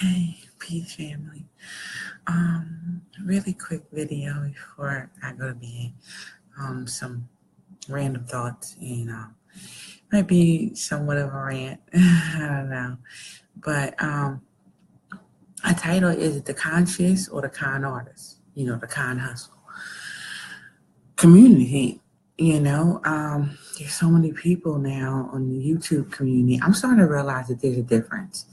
Hey, peace family. Really quick video before I go to bed. Some random thoughts and might be somewhat of a rant. I don't know. But my title is The Conscious or the Con Artist? The con hustle. Community. There's so many people now on the YouTube community. I'm starting to realize that there's a difference.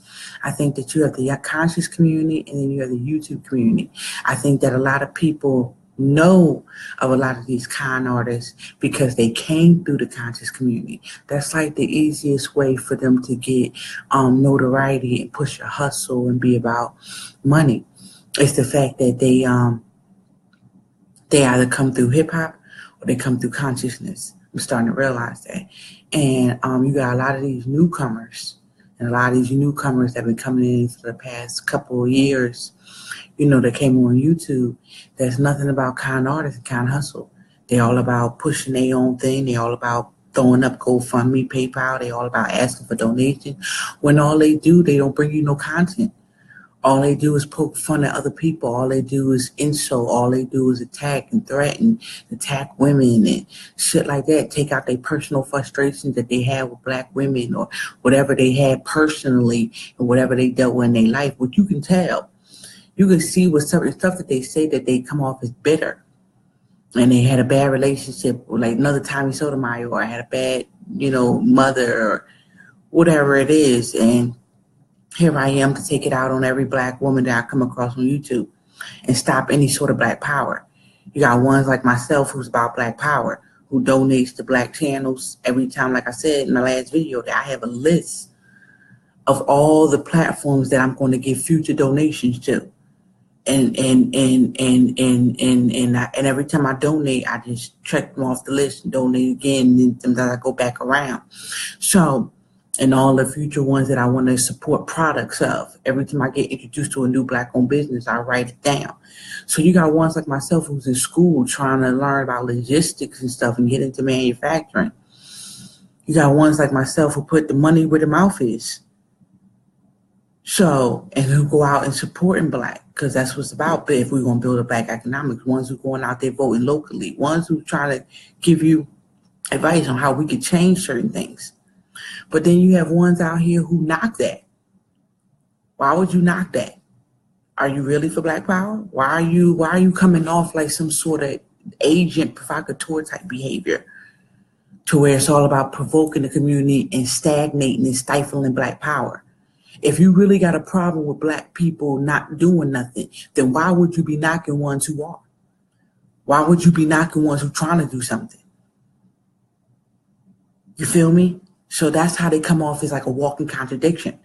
I think that you have the conscious community and then you have the YouTube community. I think that a lot of people know of a lot of these con artists because they came through the conscious community. That's like the easiest way for them to get notoriety and push a hustle and be about money. It's the fact that they either come through hip hop or they come through consciousness. I'm starting to realize that. And you got a lot of these newcomers, and a lot of these newcomers that have been coming in for the past couple of years, that came on YouTube. There's nothing about con artists and con hustle. They're all about pushing their own thing. They're all about throwing up GoFundMe, PayPal. They're all about asking for donations. When all they do, they don't bring you no content. All they do is poke fun at other people. All they do is insult. All they do is attack and threaten, attack women and shit like that. Take out their personal frustrations that they had with black women or whatever they had personally and whatever they dealt with in their life. What you can tell, you can see with some of the stuff that they say that they come off as bitter. And they had a bad relationship, or like another Tommy Sotomayor, or I had a bad, mother or whatever it is. And here I am to take it out on every black woman that I come across on YouTube and stop any sort of black power. You got ones like myself who's about black power, who donates to black channels every time. Like I said in the last video, that I have a list of all the platforms that I'm going to give future donations to. And every time I donate, I just check them off the list and donate again, and then sometimes I go back around. So, and all the future ones that I want to support products of. Every time I get introduced to a new black-owned business, I write it down. So you got ones like myself who's in school trying to learn about logistics and stuff and get into manufacturing. You got ones like myself who put the money where the mouth is. So, and who go out and supporting black, because that's what's about. But if we're going to build a black economics, ones who going out there voting locally, ones who trying to give you advice on how we could change certain things. But then you have ones out here who knock that. Why would you knock that? Are you really for black power? Why are you coming off like some sort of agent provocateur type behavior to where it's all about provoking the community and stagnating and stifling black power? If you really got a problem with black people not doing nothing, then why would you be knocking ones who are? Why would you be knocking ones who trying to do something? You feel me? So that's how they come off as like a walking contradiction.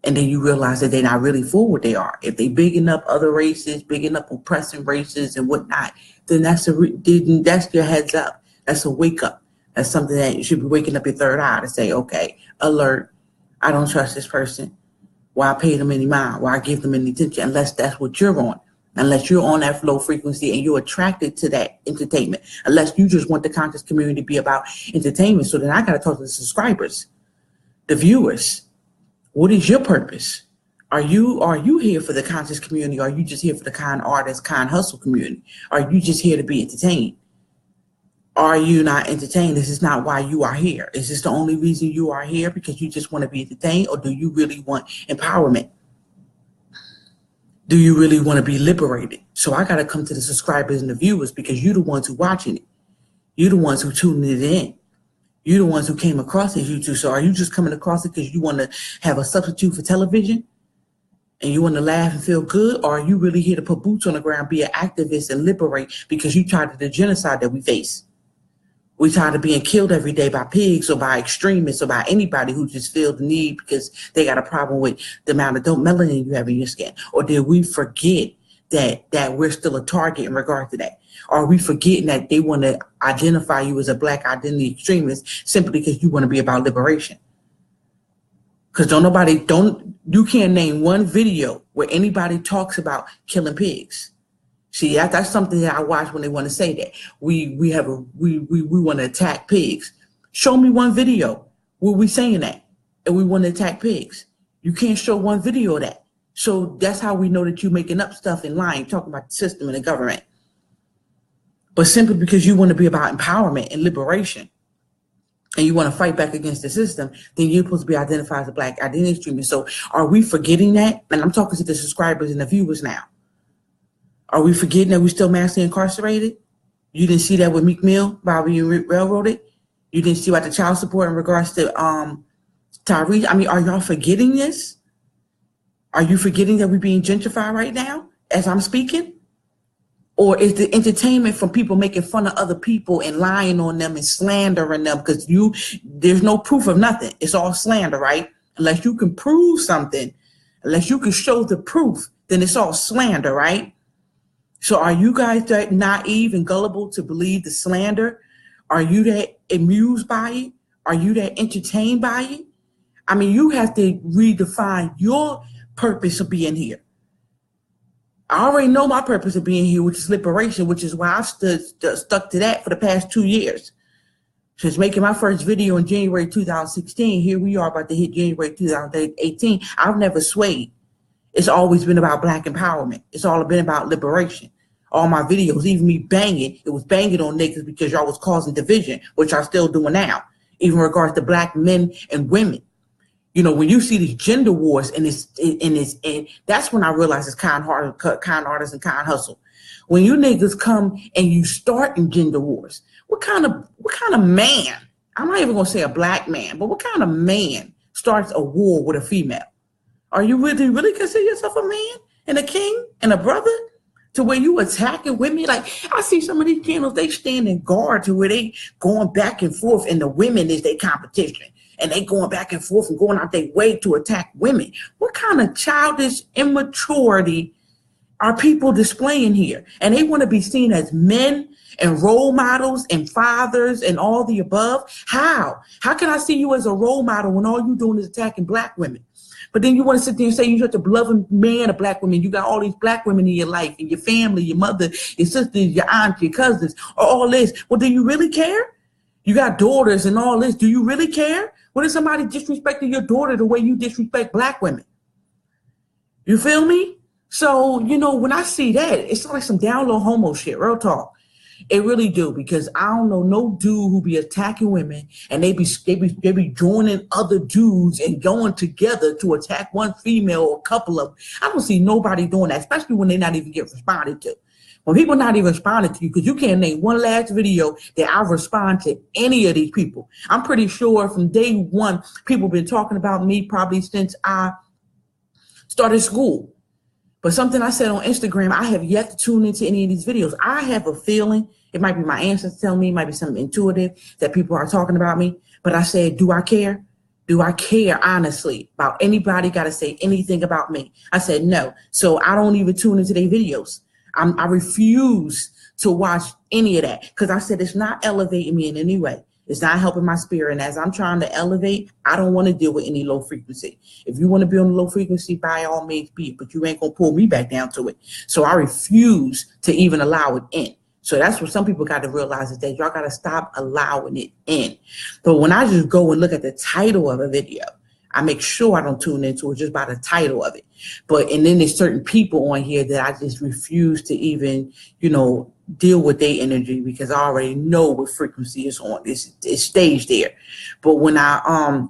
And then you realize that they're not really for what they are. If they bigging up other races, bigging up oppressing races and whatnot, then that's your heads up. That's a wake up. That's something that you should be waking up your third eye to say, okay, alert, I don't trust this person. Why pay them any mind? Why give them any attention? Unless that's what you're on. Unless you're on that low frequency and you're attracted to that entertainment. Unless you just want the conscious community to be about entertainment. So then I got to talk to the subscribers, the viewers. What is your purpose? Are you here for the conscious community? Or are you just here for the con artist, con hustle community? Are you just here to be entertained? Are you not entertained? This is not why you are here. Is this the only reason you are here? Because you just want to be entertained? Or do you really want empowerment? Do you really want to be liberated? So I got to come to the subscribers and the viewers because you're the ones who watching it. You're the ones who tuning it in. You're the ones who came across this YouTube. So are you just coming across it because you want to have a substitute for television? And you want to laugh and feel good? Or are you really here to put boots on the ground, be an activist and liberate because you tired of the genocide that we face? We tired of being killed every day by pigs or by extremists or by anybody who just feel the need because they got a problem with the amount of melanin you have in your skin. Or did we forget that we're still a target in regard to that? Or are we forgetting that they want to identify you as a black identity extremist simply because you want to be about liberation? Because you can't name one video where anybody talks about killing pigs. See, that's something that I watch when they want to say that we want to attack pigs. Show me one video where we saying that and we want to attack pigs. You can't show one video of that. So that's how we know that you're making up stuff and lying, talking about the system and the government. But simply because you want to be about empowerment and liberation, and you want to fight back against the system, then you're supposed to be identified as a Black identity extremist. So are we forgetting that? And I'm talking to the subscribers and the viewers now. Are we forgetting that we're still massively incarcerated? You didn't see that with Meek Mill while being railroaded? You didn't see about the child support in regards to Tyrese? I mean, are y'all forgetting this? Are you forgetting that we're being gentrified right now as I'm speaking? Or is the entertainment from people making fun of other people and lying on them and slandering them? Because there's no proof of nothing. It's all slander, right? Unless you can prove something, unless you can show the proof, then it's all slander, right? So are you guys that naive and gullible to believe the slander? Are you that amused by it? Are you that entertained by it? I mean, you have to redefine your purpose of being here. I already know my purpose of being here, which is liberation, which is why I've stuck to that for the past 2 years. Since making my first video in January 2016, here we are about to hit January 2018. I've never swayed. It's always been about Black empowerment. It's all been about liberation. All my videos, even me banging, it was banging on niggas because y'all was causing division, which I'm still doing now, even in regards to Black men and women. You know, when you see these gender wars and that's when I realize it's kind artists and kind hustle. When you niggas come and you start in gender wars, what kind of man, I'm not even gonna say a Black man, but what kind of man starts a war with a female? Are you really consider yourself a man and a king and a brother to where you attacking women? Like, I see some of these channels, they stand in guard to where they going back and forth and the women is their competition. And they going back and forth and going out their way to attack women. What kind of childish immaturity are people displaying here? And they want to be seen as men and role models and fathers and all the above. How? How can I see you as a role model when all you doing is attacking Black women? But then you want to sit there and say you're such a beloved man of Black women. You got all these Black women in your life and your family, your mother, your sisters, your aunts, your cousins, all this. Well, do you really care? You got daughters and all this. Do you really care? What if somebody disrespecting your daughter the way you disrespect Black women? You feel me? So, you know, when I see that, it's like some down low homo shit, real talk. It really do, because I don't know no dude who be attacking women and they be joining other dudes and going together to attack one female or a couple of them. I don't see nobody doing that, especially when they not even get responded to. When people not even responding to you, because you can't name one last video that I respond to any of these people. I'm pretty sure from day one, people been talking about me probably since I started school. But something I said on Instagram, I have yet to tune into any of these videos. I have a feeling, it might be my ancestors telling me, it might be something intuitive that people are talking about me. But I said, do I care? Do I care honestly about anybody got to say anything about me? I said, no. So I don't even tune into their videos. I refuse to watch any of that because I said it's not elevating me in any way. It's not helping my spirit. And as I'm trying to elevate, I don't want to deal with any low frequency. If you want to be on the low frequency, by all means be it, but you ain't going to pull me back down to it. So I refuse to even allow it in. So that's what some people got to realize, is that y'all got to stop allowing it in. But when I just go and look at the title of a video, I make sure I don't tune into it just by the title of it. And then there's certain people on here that I just refuse to even, you know, deal with their energy, because I already know what frequency is on. It's staged there. But when I,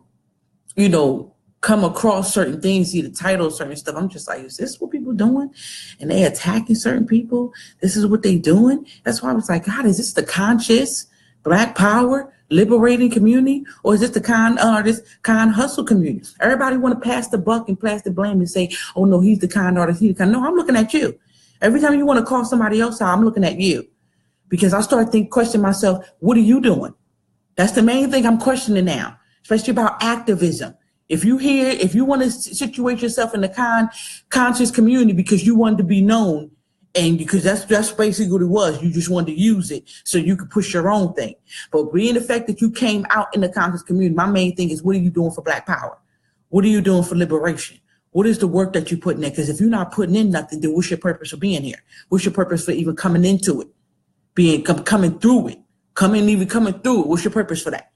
you know, come across certain things, see the title of certain stuff, I'm just like, is this what people doing? And they attacking certain people? This is what they doing? That's why I was like, God, is this the conscious Black power liberating community, or is this the con artist, con hustle community? Everybody want to pass the buck and pass the blame and say, oh no, he's the con artist, he's the con. No, I'm looking at you. Every time you want to call somebody else out, I'm looking at you, because I start questioning myself, what are you doing? That's the main thing I'm questioning now, especially about activism. If you want to situate yourself in the conscious community because you wanted to be known, and because that's basically what it was. You just wanted to use it so you could push your own thing. But being the fact that you came out in the conscious community, my main thing is, what are you doing for Black power? What are you doing for liberation? What is the work that you're putting in? Because if you're not putting in nothing, then what's your purpose for being here? What's your purpose for even coming into it? Coming through it? Coming through it? What's your purpose for that?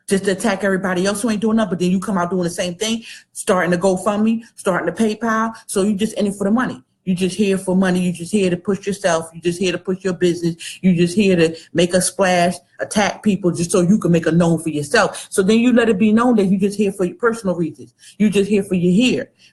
just to attack everybody else who ain't doing nothing, but then you come out doing the same thing, starting to GoFundMe, starting to PayPal. So you just in it for the money. You just here for money. You just here to push yourself. You just here to push your business. You just here to make a splash, attack people just so you can make a known for yourself. So then you let it be known that you just here for your personal reasons. You just here for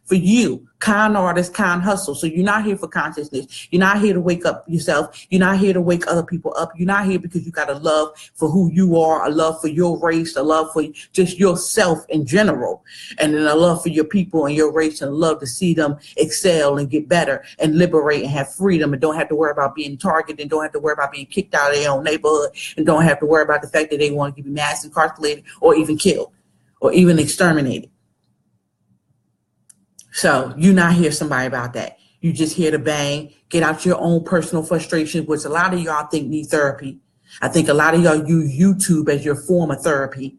for you. Con artist, con hustle. So you're not here for consciousness. You're not here to wake up yourself. You're not here to wake other people up. You're not here because you got a love for who you are, a love for your race, a love for just yourself in general, and then a love for your people and your race, and a love to see them excel and get better and liberate and have freedom, and don't have to worry about being targeted, and don't have to worry about being kicked out of their own neighborhood, and don't have to worry about the fact that they want to be mass incarcerated or even killed or even exterminated. So you're not here somebody about that. You just here to bang, get out your own personal frustrations, which a lot of y'all think need therapy. I think a lot of y'all use YouTube as your form of therapy,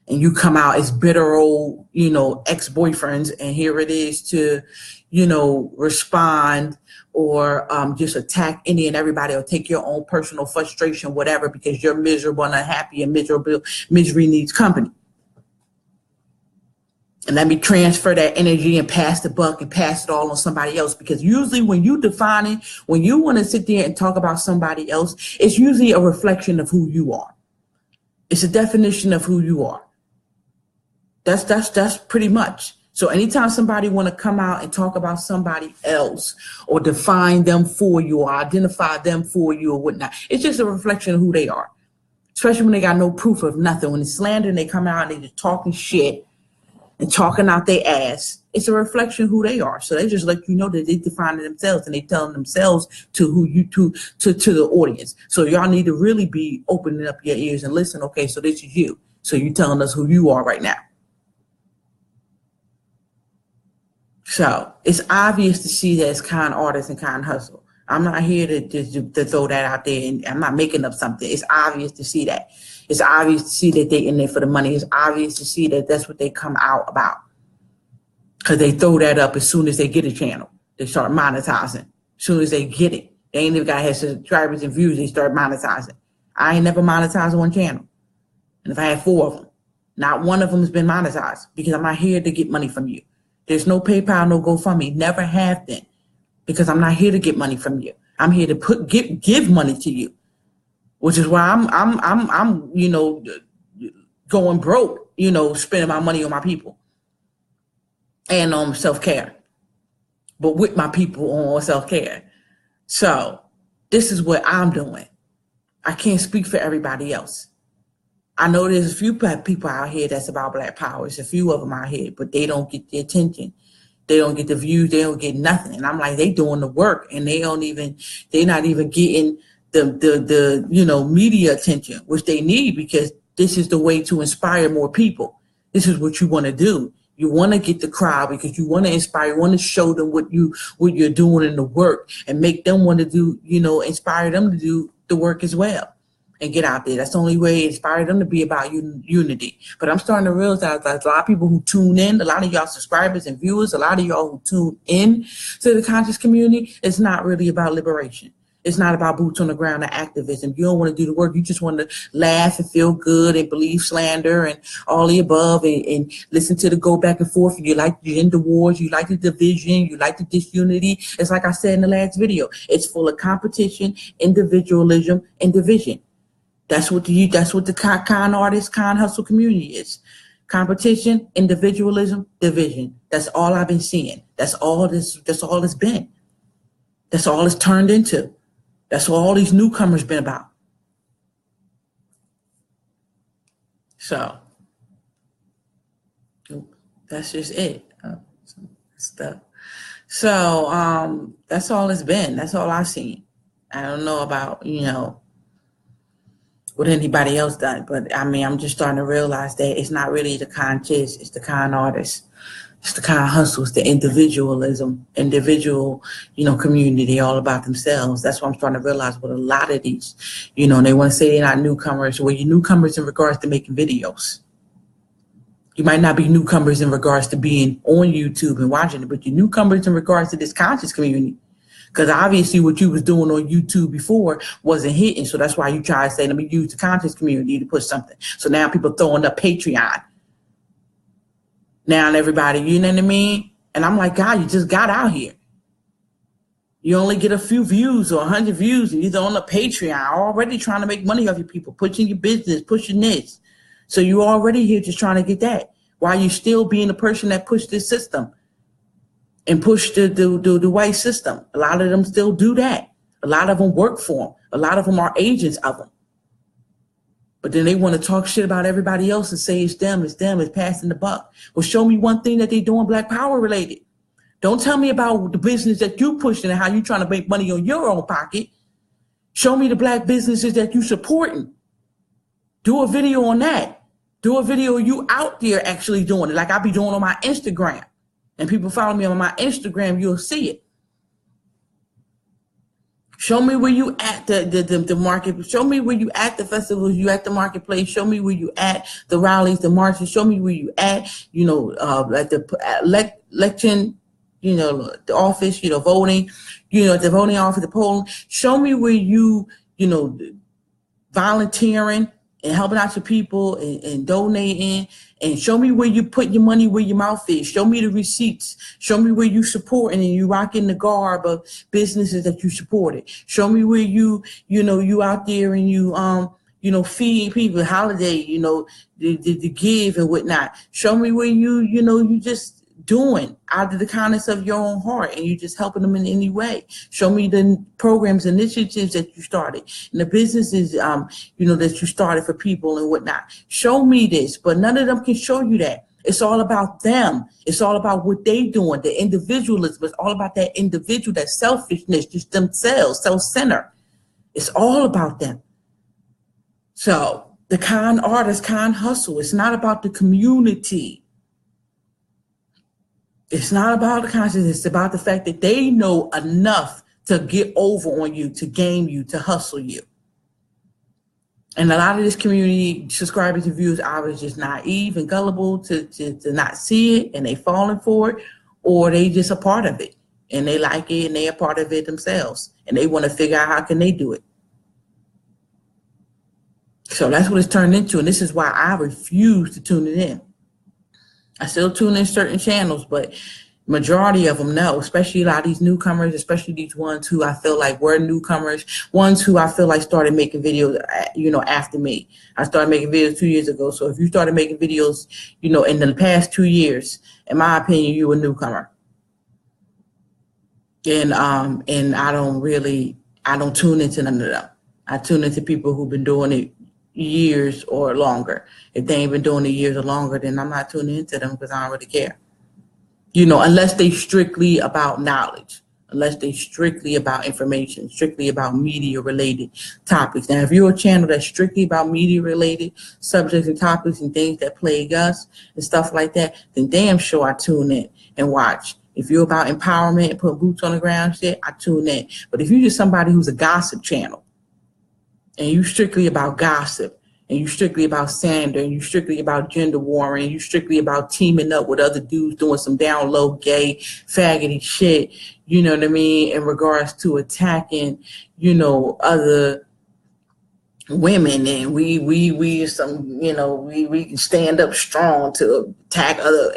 and you come out as bitter old, ex-boyfriends, and here it is to, respond or just attack any and everybody, or take your own personal frustration, whatever, because you're miserable and unhappy, and misery needs company. And let me transfer that energy and pass the buck and pass it all on somebody else. Because usually when you define it, when you want to sit there and talk about somebody else, it's usually a reflection of who you are. It's a definition of who you are. That's pretty much. So anytime somebody want to come out and talk about somebody else or define them for you or identify them for you or whatnot, it's just a reflection of who they are. Especially when they got no proof of nothing. When it's slander and they come out and they just talking shit and talking out their ass, it's a reflection of who they are. So they just let you know that they define themselves, and they telling themselves to the audience. So y'all need to really be opening up your ears and listen. Okay, so this is you. So you're telling us who you are right now. So it's obvious to see that it's con artist and con hustle. I'm not here to throw that out there, and I'm not making up something. It's obvious to see that. It's obvious to see that they're in there for the money. It's obvious to see that that's what they come out about. Because they throw that up as soon as they get a channel. They start monetizing. As soon as they get it. They ain't even got to have subscribers and views. They start monetizing. I ain't never monetized one channel. And if I had 4 of them, not one of them has been monetized, because I'm not here to get money from you. There's no PayPal, no GoFundMe. Never have been. Because I'm not here to get money from you. I'm here to give money to you. Which is why I'm going broke, spending my money on my people and on self-care, but with my people on self-care. So this is what I'm doing. I can't speak for everybody else. I know there's a few people out here that's about Black Power. There's a few of them out here, but they don't get the attention. They don't get the views. They don't get nothing. And I'm like, they doing the work, and they're not even getting the media attention, which they need, because this is the way to inspire more people. This is what you want to do. You want to get the crowd because you want to inspire, you want to show them what you're doing in the work, and make them want to do, inspire them to do the work as well and get out there. That's the only way to inspire them to be about unity. But I'm starting to realize that a lot of people who tune in, a lot of y'all subscribers and viewers, a lot of y'all who tune in to the conscious community, it's not really about liberation. It's not about boots on the ground or activism. You don't want to do the work. You just want to laugh and feel good and believe slander and all the above, and listen to the go back and forth. You like the gender wars. You like the division. You like the disunity. It's like I said in the last video. It's full of competition, individualism, and division. That's what the con artist, con hustle community is. Competition, individualism, division. That's all I've been seeing. That's all it's been. That's all it's turned into. That's what all these newcomers been about. So that's just it. Stuff. So that's all it's been. That's all I've seen. I don't know about, what anybody else done, but I'm just starting to realize that it's not really the conscious, it's the con artist. It's the kind of hustles, the individualism, community, all about themselves. That's what I'm starting to realize with a lot of these, they want to say they're not newcomers. Well, you're newcomers in regards to making videos. You might not be newcomers in regards to being on YouTube and watching it, but you're newcomers in regards to this conscious community. Because obviously what you was doing on YouTube before wasn't hitting. So that's why you try to say, let me use the content community to push something. So now people throwing up Patreon. Now everybody, you know what I mean? And I'm like, God, you just got out here. You only get a few views or 100 views and you're on a Patreon already trying to make money off your people, pushing your business, pushing this. So you're already here just trying to get that. While you still being the person that pushed this system and push the white system. A lot of them still do that. A lot of them work for them. A lot of them are agents of them. But then they want to talk shit about everybody else and say it's them, it's passing the buck. Well, show me one thing that they doing Black Power related. Don't tell me about the business that you pushing and how you trying to make money on your own pocket. Show me the Black businesses that you supporting. Do a video on that. Do a video of you out there actually doing it, like I be doing on my Instagram. And people follow me on my Instagram, you'll see it. Show me where you at the market. Show me where you at the festivals, you at the marketplace. Show me where you at the rallies, the marches. Show me where you at, at the election, the office, voting, the voting office, the polling. Show me where you, volunteering and helping out your people and donating, and show me where you put your money where your mouth is. Show me the receipts. Show me where you supporting and you rocking the garb of businesses that you supported. Show me where you out there and you feeding people, holiday, the give and whatnot. Show me where you just doing out of the kindness of your own heart and you just helping them in any way. Show me the programs, initiatives that you started and the businesses, that you started for people and whatnot. Show me this, but none of them can show you that. It's all about them. It's all about what they doing, the individualism. It's all about that individual, that selfishness, just themselves, self-centered. It's all about them. So the con artist, con hustle, it's not about the community. It's not about the consciousness. It's about the fact that they know enough to get over on you, to game you, to hustle you. And a lot of this community, subscribers and viewers, I was just naive and gullible to not see it, and they falling for it, or they just a part of it and they like it and they a part of it themselves and they want to figure out how can they do it. So that's what it's turned into, and this is why I refuse to tune it in. I still tune in certain channels, but majority of them no, especially a lot of these newcomers, especially these ones who I feel like were newcomers, ones who I feel like started making videos, after me. I started making videos 2 years ago. So if you started making videos, in the past 2 years, in my opinion, you a newcomer. And I don't tune into none of them. I tune into people who've been doing it years or longer. If they ain't been doing it years or longer, then I'm not tuning into them because I don't really care. Unless they strictly about knowledge, unless they strictly about information, strictly about media related topics. Now, if you're a channel that's strictly about media related subjects and topics and things that plague us and stuff like that, then damn sure I tune in and watch. If you're about empowerment and put boots on the ground shit, I tune in. But if you're just somebody who's a gossip channel, and you strictly about gossip, and you strictly about slander, and you strictly about gender war, and you strictly about teaming up with other dudes doing some down low gay faggoty shit, you know what I mean, in regards to attacking, other women, and we can stand up strong to attack other,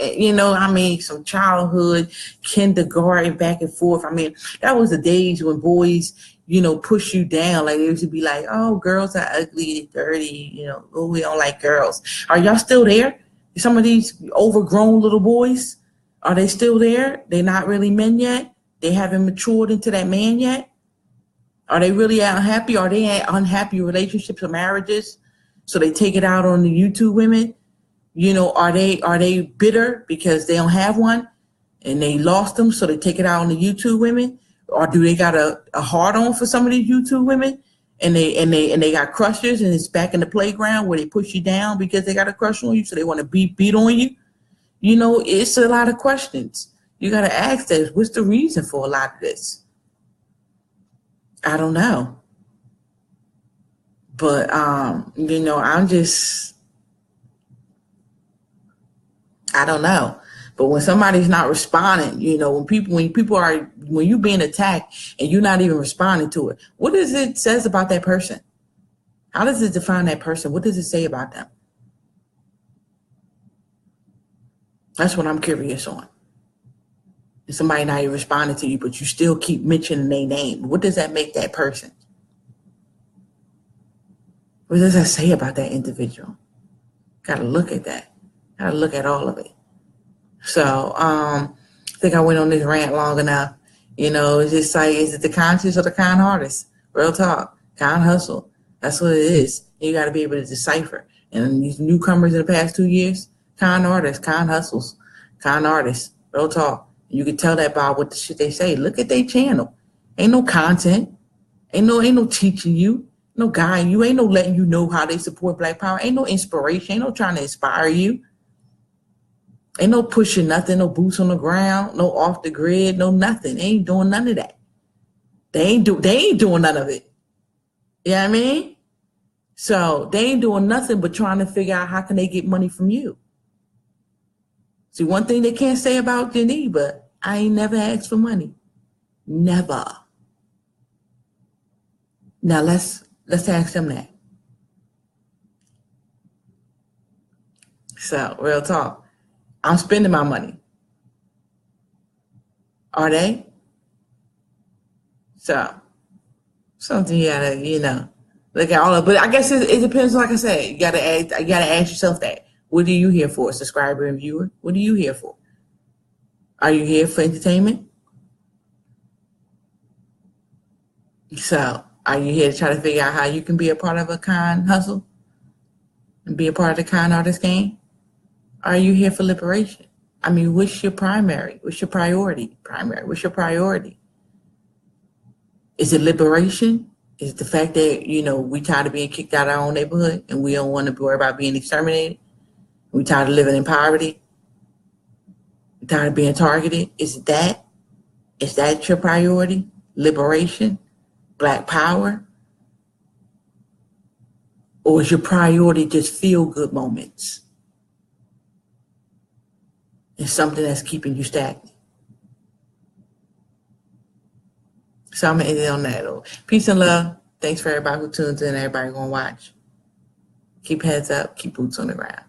some childhood, kindergarten, back and forth. That was the days when boys, push you down. Like, it used to be like, oh, girls are ugly, dirty, oh, we don't like girls. Are y'all still there? Some of these overgrown little boys, are they still there? They're not really men yet? They haven't matured into that man yet? Are they really unhappy? Are they in unhappy relationships or marriages? So they take it out on the YouTube women? Are they bitter because they don't have one and they lost them, so they take it out on the YouTube women? Or do they got a hard on for some of these YouTube women and they got crushes and it's back in the playground where they push you down because they got a crush on you, so they want to beat on you? It's a lot of questions. You got to ask this. What's the reason for a lot of this? I don't know. But, I don't know. But when somebody's not responding, when people are when you're being attacked and you're not even responding to it, what does it says about that person? How does it define that person? What does it say about them? That's what I'm curious on. And somebody not even responding to you, but you still keep mentioning their name. What does that make that person? What does that say about that individual? Got to look at that. Got to look at all of it. So I think I went on this rant long enough. You know, it's just like, is it the conscious or the kind artist? Real talk, kind hustle. That's what it is. You got to be able to decipher. And these newcomers in the past 2 years, kind artists, kind hustles, kind artists, real talk. You can tell that by what the shit they say. Look at their channel. Ain't no content. Ain't no teaching you. No guiding you. Ain't no letting you know how they support Black Power. Ain't no inspiration. Ain't no trying to inspire you. Ain't no pushing nothing, no boots on the ground, no off the grid, no nothing. They ain't doing none of that. They ain't doing none of it. You know what I mean? So they ain't doing nothing but trying to figure out how can they get money from you. See, one thing they can't say about Geneva, I ain't never asked for money. Never. Now let's ask them that. So, real talk. I'm spending my money. Are they? So, something you gotta, look at all of it. But I guess it depends, like I said, you gotta ask yourself that. What are you here for, subscriber and viewer? What are you here for? Are you here for entertainment? So, are you here to try to figure out how you can be a part of a con hustle and be a part of the con artist game? Are you here for liberation? I mean, what's your primary? What's your priority? What's your priority? Is it liberation? Is it the fact that, we tired of being kicked out of our own neighborhood and we don't want to worry about being exterminated? We tired of living in poverty? We tired of being targeted? Is that your priority? Liberation? Black power? Or is your priority just feel good moments? It's something that's keeping you stagnant. So I'm going to end it on that. Peace and love. Thanks for everybody who tunes in, everybody going to watch. Keep heads up, keep boots on the ground.